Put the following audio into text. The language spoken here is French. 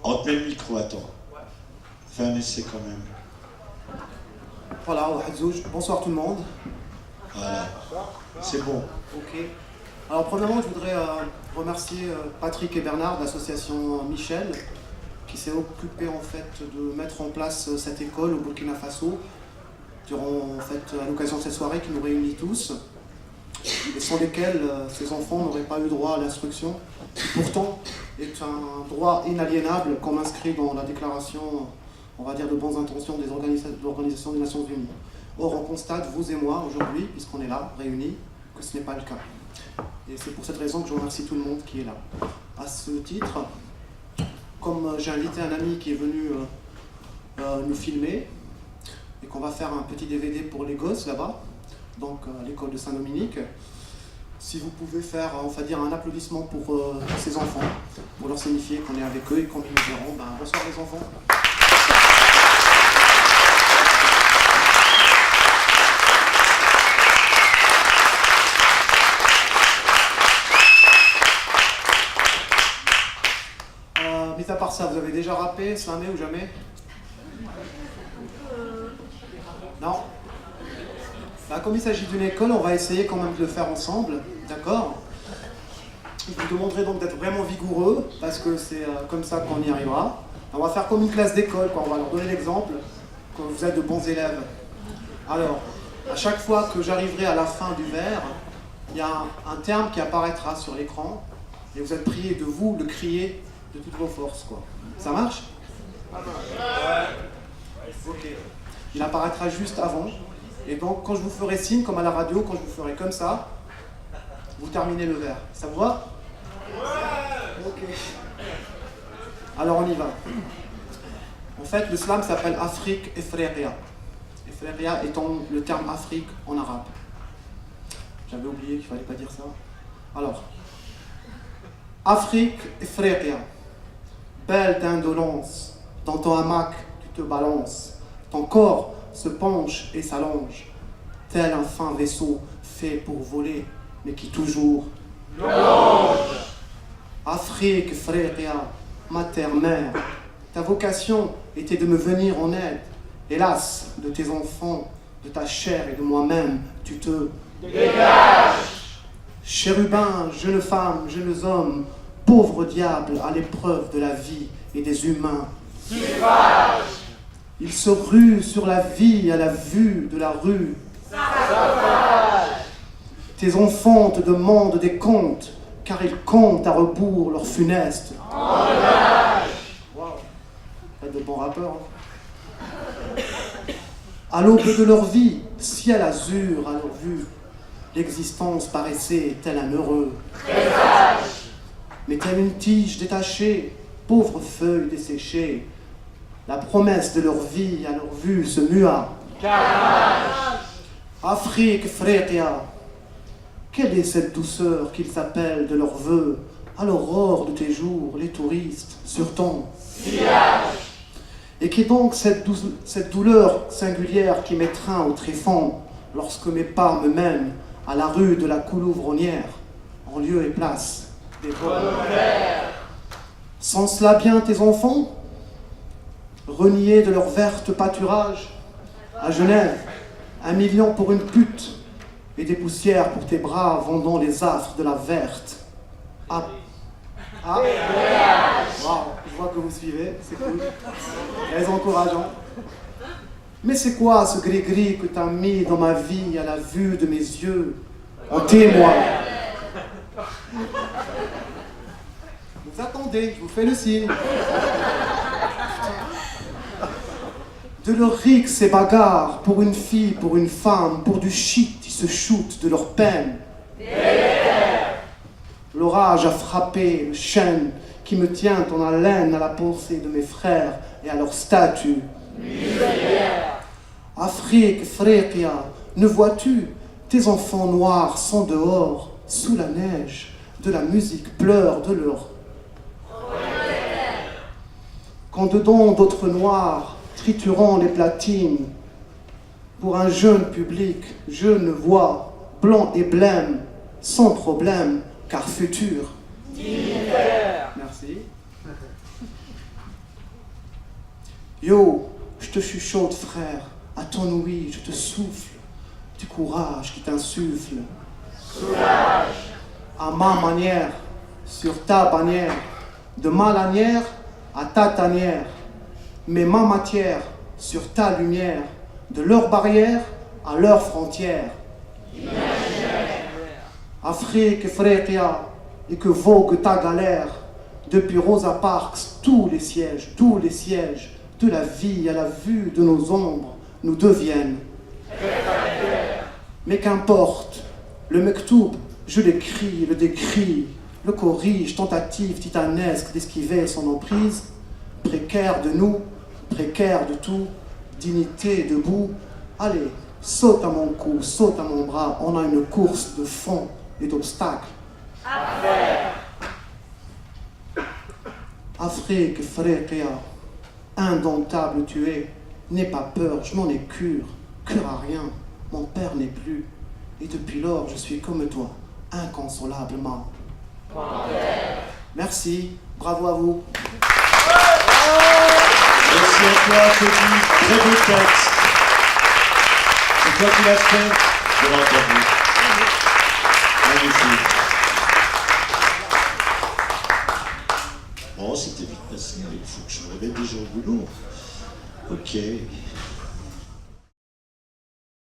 On te met le micro, attends. Fais un essai quand même. Voilà, bonsoir tout le monde. Voilà, c'est bon. Ok. Alors premièrement, je voudrais remercier Patrick et Bernard de l'association Michel, qui s'est occupé en fait de mettre en place cette école au Burkina Faso, à l'occasion de cette soirée qui nous réunit tous, et sans lesquels ces enfants n'auraient pas eu droit à l'instruction, qui pourtant est un droit inaliénable comme inscrit dans la déclaration, on va dire, de bonnes intentions de l'Organisation des Nations Unies. Or, on constate, vous et moi, aujourd'hui, puisqu'on est là, réunis, que ce n'est pas le cas. Et c'est pour cette raison que je remercie tout le monde qui est là. À ce titre, comme j'ai invité un ami qui est venu nous filmer, et qu'on va faire un petit DVD pour les gosses là-bas, donc à l'école de Saint-Dominique, si vous pouvez faire, on va dire, un applaudissement pour ces enfants, pour leur signifier qu'on est avec eux et qu'on nous verront, bonsoir les enfants. Mis à part ça, vous avez déjà rappé, slamé ou jamais? Non? Comme il s'agit d'une école, on va essayer quand même de le faire ensemble, d'accord? Je vous demanderai donc d'être vraiment vigoureux, parce que c'est comme ça qu'on y arrivera. On va faire comme une classe d'école, on va leur donner l'exemple, que vous êtes de bons élèves. Alors, à chaque fois que j'arriverai à la fin du vers, il y a un terme qui apparaîtra sur l'écran, et vous êtes priés de vous le crier de toutes vos forces, quoi. Ça marche? Ok. Il apparaîtra juste avant. Et donc, quand je vous ferai signe, comme à la radio, quand je vous ferai comme ça, vous terminez le vers. Ça vous va? Ok. Alors, on y va. En fait, le slam s'appelle Afrique Efreria. Efreria étant le terme Afrique en arabe. J'avais oublié qu'il ne fallait pas dire ça. Alors, Afrique Efreria. Belle d'indolence, dans ton hamac, tu te balances. Ton corps se penche et s'allonge, tel un fin vaisseau fait pour voler, mais qui toujours plonge. Afrique, frère, ma terre-mère, ta vocation était de me venir en aide. Hélas, de tes enfants, de ta chair et de moi-même, tu te dégages. Chérubin, jeune femme, jeunes hommes, pauvre diable à l'épreuve de la vie et des humains. Suffrage. Il se rue sur la vie à la vue de la rue. Suffrage. Tes enfants te demandent des comptes, car ils comptent à rebours leur funeste. Engage. Wow. Pas de bons rappeurs. Hein. À l'aube de leur vie, ciel azur à leur vue, l'existence paraissait tel un heureux présage. Mais telle une tige détachée, pauvre feuille desséchée, la promesse de leur vie à leur vue se mua. Carnage. Afrique, Frétia, quelle est cette douceur qu'ils appellent de leur vœu à l'aurore de tes jours, les touristes, sur ton sillage? Et qu'est donc cette douleur singulière qui m'étreint au tréfonds lorsque mes pas me mènent à la rue de la Coulouvronnière, en lieu et place des volontaires? Sont cela bien tes enfants, reniés de leur verte pâturage? À Genève, 1 million pour une pute, et des poussières pour tes bras vendant les affres de la verte. Ah. Wow, je vois que vous suivez, c'est cool. Très encourageant. Mais c'est quoi ce gris-gris que t'as mis dans ma vie à la vue de mes yeux? En témoin. Vous attendez, je vous fais le signe. De leur rix et bagarre, pour une fille, pour une femme, pour du shit, ils se shootent de leur peine. L'orage a frappé le chêne qui me tient en haleine à la pensée de mes frères et à leur statut. Afrique, Fréquia, ne vois-tu, tes enfants noirs sont dehors, sous la neige, de la musique pleure de leur. Quand dedans d'autres noirs, triturant les platines, pour un jeune public, je ne vois, blanc et blême, sans problème, car futur. Merci. Yo, je te chuchote, frère, à ton ouïe, je te souffle du courage qui t'insuffle. Soulage. À ma manière, sur ta bannière, de ma lanière à ta tanière, mets ma matière sur ta lumière, de leur barrière à leurs frontières. Afrique, Fréquia, et que vogue ta galère, depuis Rosa Parks, tous les sièges de la vie à la vue de nos ombres nous deviennent. Mais qu'importe, le mektoub, je l'écris, le décris, le corrige, tentative titanesque d'esquiver son emprise, précaire de nous, précaire de tout, dignité debout. Allez, saute à mon cou, saute à mon bras, on a une course de fond et d'obstacles. Afrique, Fréquia, indomptable tu es, n'aie pas peur, je n'en ai cure à rien, mon père n'est plus, et depuis lors je suis comme toi, inconsolablement. Merci, bravo à vous. Merci à toi, Teddy. Très beau texte. C'est toi qui l'as fait, je l'ai entendu.